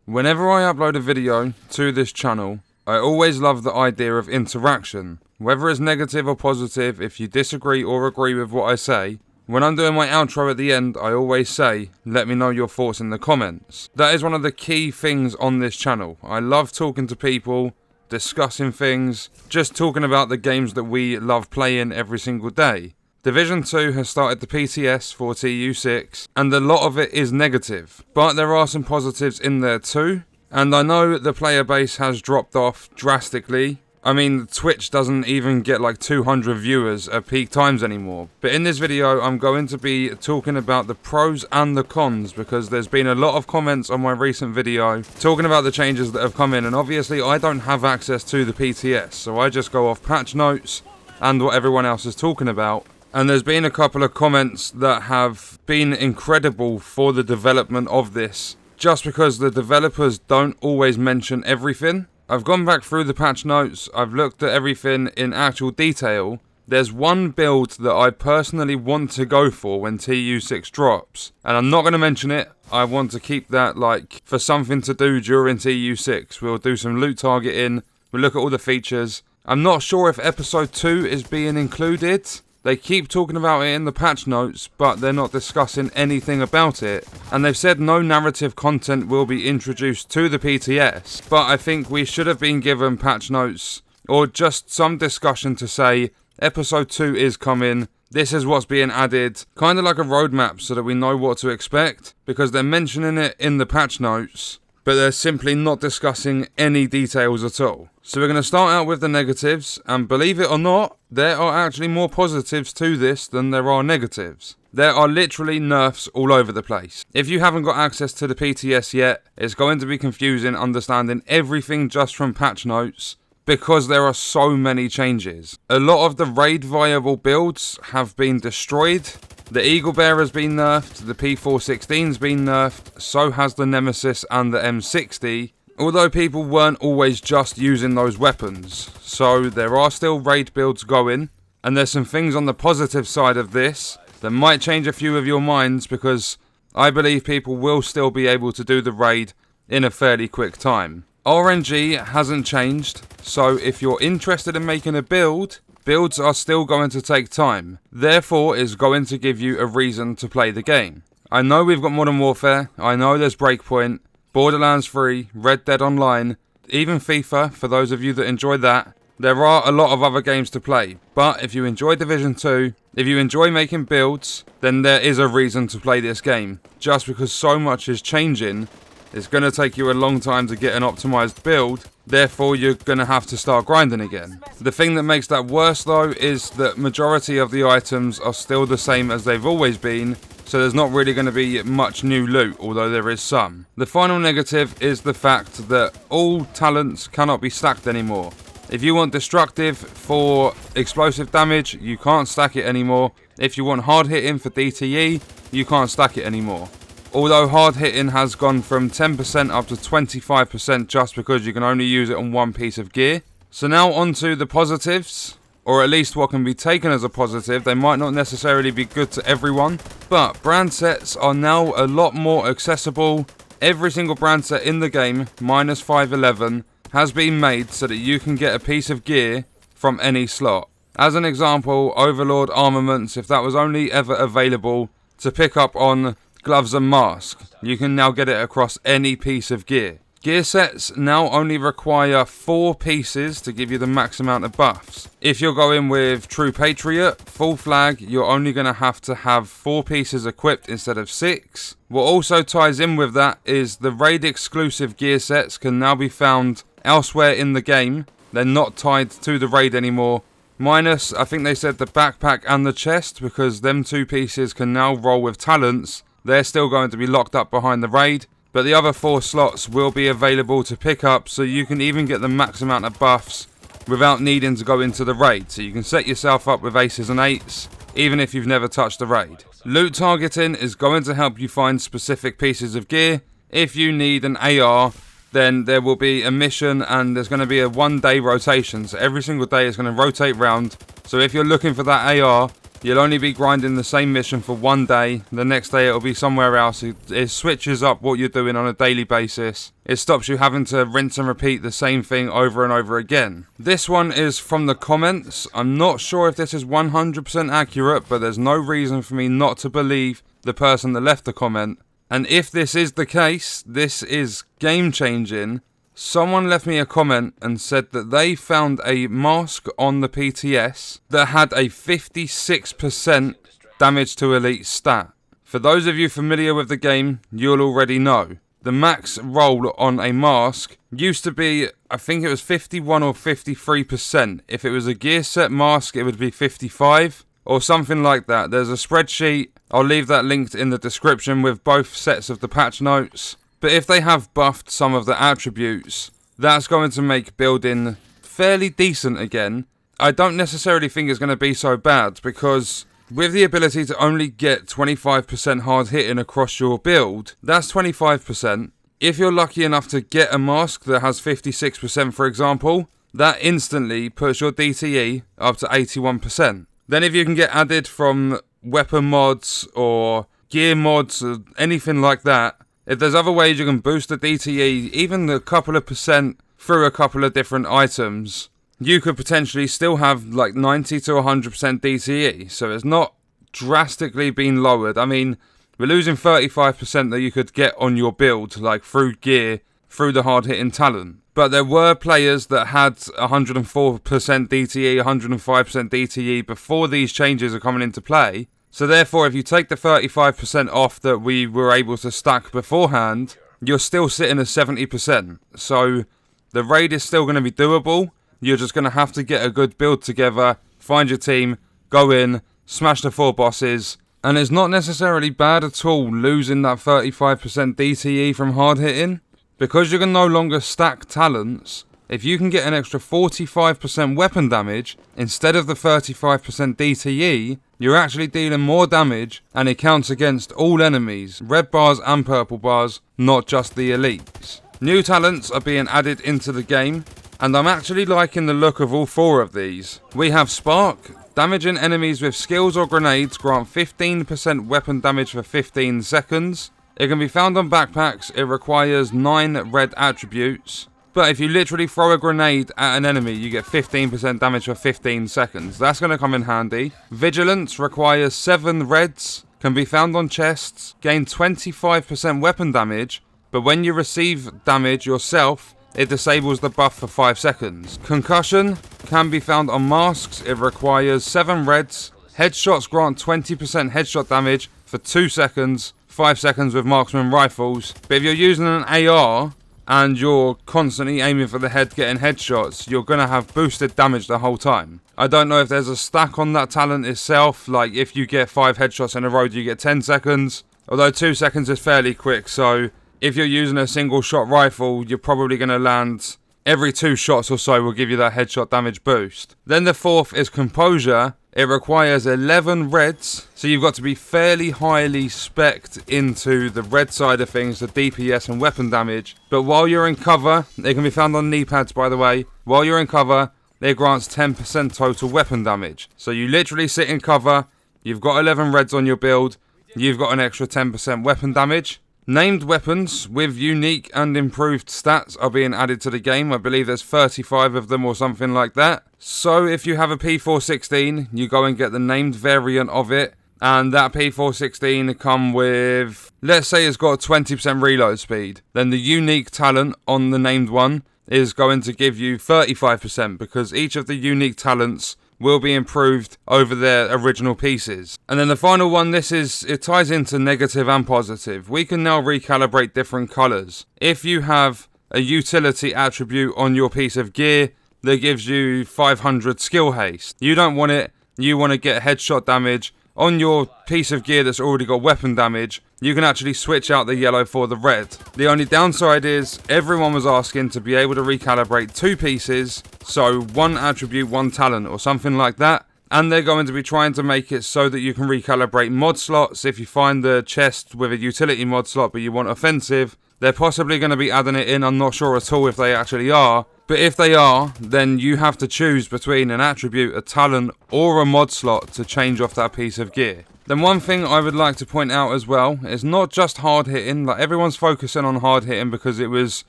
Whenever I upload a video to this channel, I always love the idea of interaction. Whether it's negative or positive, if you disagree or agree with what I say, when I'm doing my outro at the end, I always say, let me know your thoughts in the comments. That is one of the key things on this channel. I love talking to people, discussing things, just talking about the games that we love playing every single day. Division 2 has started the PTS for TU6, and a lot of it is negative, but there are some positives in there too, and I know the player base has dropped off drastically. I mean, Twitch doesn't even get like 200 viewers at peak times anymore. But in this video, I'm going to be talking about the pros and the cons, because there's been a lot of comments on my recent video talking about the changes that have come in, and obviously I don't have access to the PTS, so I just go off patch notes and what everyone else is talking about. And there's been a couple of comments that have been incredible for the development of this, just because the developers don't always mention everything. I've gone back through the patch notes, I've looked at everything in actual detail. There's one build that I personally want to go for when TU6 drops, and I'm not going to mention it. I want to keep that like for something to do during TU6. We'll do some loot targeting, we'll look at all the features. I'm not sure if episode 2 is being included. They keep talking about it in the patch notes, but they're not discussing anything about it. And they've said no narrative content will be introduced to the PTS. But I think we should have been given patch notes, or just some discussion to say, episode 2 is coming, this is what's being added. Kind of like a roadmap so that we know what to expect. Because they're mentioning it in the patch notes, but they're simply not discussing any details at all. So we're going to start out with the negatives, and believe it or not, there are actually more positives to this than there are negatives. There are literally nerfs all over the place. If you haven't got access to the PTS yet, it's going to be confusing understanding everything just from patch notes, because there are so many changes. A lot of the raid viable builds have been destroyed. The Eagle Bear has been nerfed, the P416's been nerfed, so has the Nemesis and the M60. Although people weren't always just using those weapons, so there are still raid builds going, and there's some things on the positive side of this that might change a few of your minds, because I believe people will still be able to do the raid in a fairly quick time. RNG hasn't changed, so if you're interested in making a build, builds are still going to take time, therefore it's going to give you a reason to play the game. I know we've got Modern Warfare, I know there's Breakpoint, Borderlands 3, Red Dead Online, even FIFA, for those of you that enjoy that. There are a lot of other games to play, but if you enjoy Division 2, if you enjoy making builds, then there is a reason to play this game. Just because so much is changing, it's going to take you a long time to get an optimized build, therefore you're going to have to start grinding again. The thing that makes that worse though is that majority of the items are still the same as they've always been, so there's not really going to be much new loot, although there is some. The final negative is the fact that all talents cannot be stacked anymore. If you want destructive for explosive damage, you can't stack it anymore. If you want hard hitting for DTE, you can't stack it anymore. Although hard hitting has gone from 10% up to 25% just because you can only use it on one piece of gear. So now on to the positives, or at least what can be taken as a positive. They might not necessarily be good to everyone, but brand sets are now a lot more accessible. Every single brand set in the game, minus 511, has been made so that you can get a piece of gear from any slot. As an example, Overlord armaments, if that was only ever available to pick up on gloves and mask, you can now get it across any piece of gear. Gear sets now only require 4 pieces to give you the max amount of buffs. If you're going with True Patriot, Full Flag, you're only going to have 4 pieces equipped instead of 6. What also ties in with that is the raid exclusive gear sets can now be found elsewhere in the game. They're not tied to the raid anymore. Minus, I think they said the backpack and the chest, because them 2 pieces can now roll with talents. They're still going to be locked up behind the raid. But the other 4 slots will be available to pick up, so you can even get the max amount of buffs without needing to go into the raid. So you can set yourself up with aces and 8s, even if you've never touched the raid. Loot targeting is going to help you find specific pieces of gear. If you need an AR, then there will be a mission and there's going to be a 1-day rotation. So every single day it's going to rotate round. So if you're looking for that AR, You'll only be grinding the same mission for one day. The next day it'll be somewhere else. It switches up what you're doing on a daily basis. It stops you having to rinse and repeat the same thing over and over again. This one is from the comments. I'm not sure if this is 100% accurate, but there's no reason for me not to believe the person that left the comment. And if this is the case, this is game changing. Someone left me a comment and said that they found a mask on the PTS that had a 56% damage to elite stat. For those of you familiar with the game, you'll already know. The max roll on a mask used to be, I think it was 51 or 53%. If it was a gear set mask, it would be 55 or something like that. There's a spreadsheet. I'll leave that linked in the description with both sets of the patch notes. But if they have buffed some of the attributes, that's going to make building fairly decent again. I don't necessarily think it's going to be so bad, because with the ability to only get 25% hard hitting across your build, that's 25%. If you're lucky enough to get a mask that has 56%, for example, that instantly puts your DTE up to 81%. Then if you can get added from weapon mods or gear mods or anything like that, if there's other ways you can boost the DTE, even a couple of percent through a couple of different items, you could potentially still have like 90 to 100% DTE. So it's not drastically been lowered. I mean, we're losing 35% that you could get on your build, like through gear, through the hard hitting talent. But there were players that had 104% DTE, 105% DTE before these changes are coming into play. So therefore, if you take the 35% off that we were able to stack beforehand, you're still sitting at 70%. So the raid is still going to be doable. You're just going to have to get a good build together, find your team, go in, smash the 4 bosses. And it's not necessarily bad at all losing that 35% DTE from hard hitting. Because you can no longer stack talents, if you can get an extra 45% weapon damage instead of the 35% DTE, you're actually dealing more damage, and it counts against all enemies, red bars and purple bars, not just the elites. New talents are being added into the game, and I'm actually liking the look of all 4 of these. We have Spark. Damaging enemies with skills or grenades grant 15% weapon damage for 15 seconds. It can be found on backpacks. It requires 9 red attributes. But if you literally throw a grenade at an enemy, you get 15% damage for 15 seconds. That's going to come in handy. Vigilance requires 7 reds. Can be found on chests. Gain 25% weapon damage. But when you receive damage yourself, it disables the buff for 5 seconds. Concussion can be found on masks. It requires 7 reds. Headshots grant 20% headshot damage for 2 seconds. 5 seconds with marksman rifles. But if you're using an AR and you're constantly aiming for the head getting headshots, you're going to have boosted damage the whole time. I don't know if there's a stack on that talent itself, like if you get 5 headshots in a row you get 10 seconds, although 2 seconds is fairly quick, so if you're using a single shot rifle, you're probably going to land every 2 shots or so will give you that headshot damage boost. Then the 4th is Composure. It requires 11 reds, so you've got to be fairly highly spec'd into the red side of things, the DPS and weapon damage. But while you're in cover, they can be found on knee pads by the way, while you're in cover, it grants 10% total weapon damage. So you literally sit in cover, you've got 11 reds on your build, you've got an extra 10% weapon damage. Named weapons with unique and improved stats are being added to the game. I believe there's 35 of them or something like that. So if you have a P416, you go and get the named variant of it. And that P416 come with, let's say it's got 20% reload speed. Then the unique talent on the named one is going to give you 35%, because each of the unique talents will be improved over their original pieces. And then the final one, it ties into negative and positive. We can now recalibrate different colours. If you have a utility attribute on your piece of gear that gives you 500 skill haste, you don't want it, you want to get headshot damage on your piece of gear that's already got weapon damage, you can actually switch out the yellow for the red. The only downside is everyone was asking to be able to recalibrate 2 pieces, so 1 attribute, 1 talent or something like that. And they're going to be trying to make it so that you can recalibrate mod slots. If you find the chest with a utility mod slot but you want offensive, They're possibly going to be adding it in, I'm not sure at all if they actually are. But if they are, then you have to choose between an attribute, a talent, or a mod slot to change off that piece of gear. Then one thing I would like to point out as well is not just hard hitting. Like, everyone's focusing on hard hitting because it was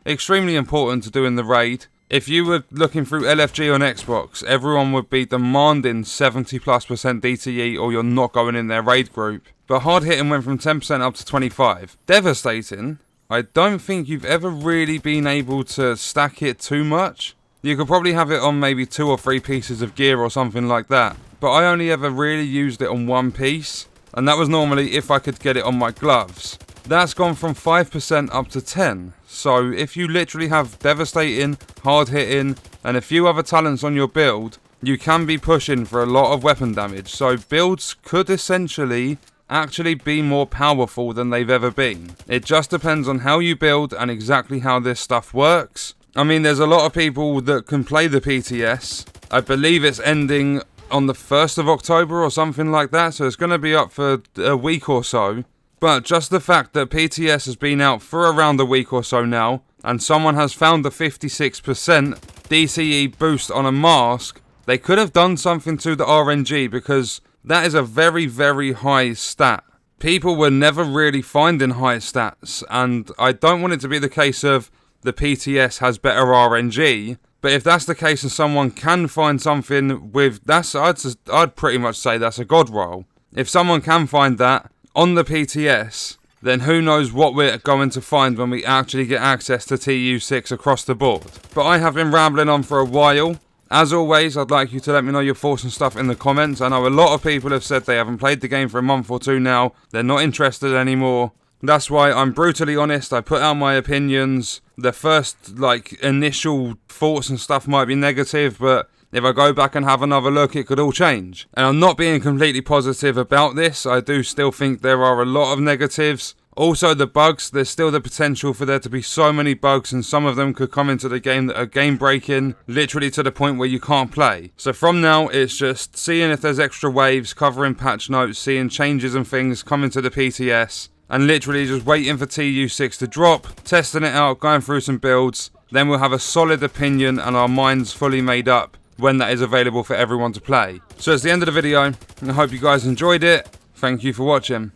extremely important to do in the raid. If you were looking through LFG on Xbox, everyone would be demanding 70+% DTE or you're not going in their raid group. But hard hitting went from 10% up to 25%. Devastating. I don't think you've ever really been able to stack it too much. You could probably have it on maybe 2 or 3 pieces of gear or something like that. But I only ever really used it on 1 piece. And that was normally if I could get it on my gloves. That's gone from 5% up to 10%. So if you literally have devastating, hard hitting, and a few other talents on your build, you can be pushing for a lot of weapon damage. So builds could essentially actually be more powerful than they've ever been. It just depends on how you build and exactly how this stuff works. I mean, there's a lot of people that can play the PTS. I believe it's ending on the 1st of October or something like that, so it's going to be up for a week or so. But just the fact that PTS has been out for around a week or so now, and someone has found the 56% DCE boost on a mask, they could have done something to the RNG, because that is a very, very high stat. People were never really finding high stats, and I don't want it to be the case of the PTS has better RNG, but if that's the case and someone can find something with, I'd pretty much say that's a god roll. If someone can find that on the PTS, then who knows what we're going to find when we actually get access to TU6 across the board. But I have been rambling on for a while. As always, I'd like you to let me know your thoughts and stuff in the comments. I know a lot of people have said they haven't played the game for a month or 2 now. They're not interested anymore. That's why I'm brutally honest. I put out my opinions. The first, initial thoughts and stuff might be negative, but if I go back and have another look, it could all change. And I'm not being completely positive about this. I do still think there are a lot of negatives. Also, the bugs, there's still the potential for there to be so many bugs, and some of them could come into the game that are game breaking, literally to the point where you can't play. So from now, it's just seeing if there's extra waves, covering patch notes, seeing changes and things coming to the PTS, and literally just waiting for TU6 to drop, testing it out, going through some builds. Then we'll have a solid opinion and our minds fully made up when that is available for everyone to play. So it's the end of the video, and I hope you guys enjoyed it. Thank you for watching.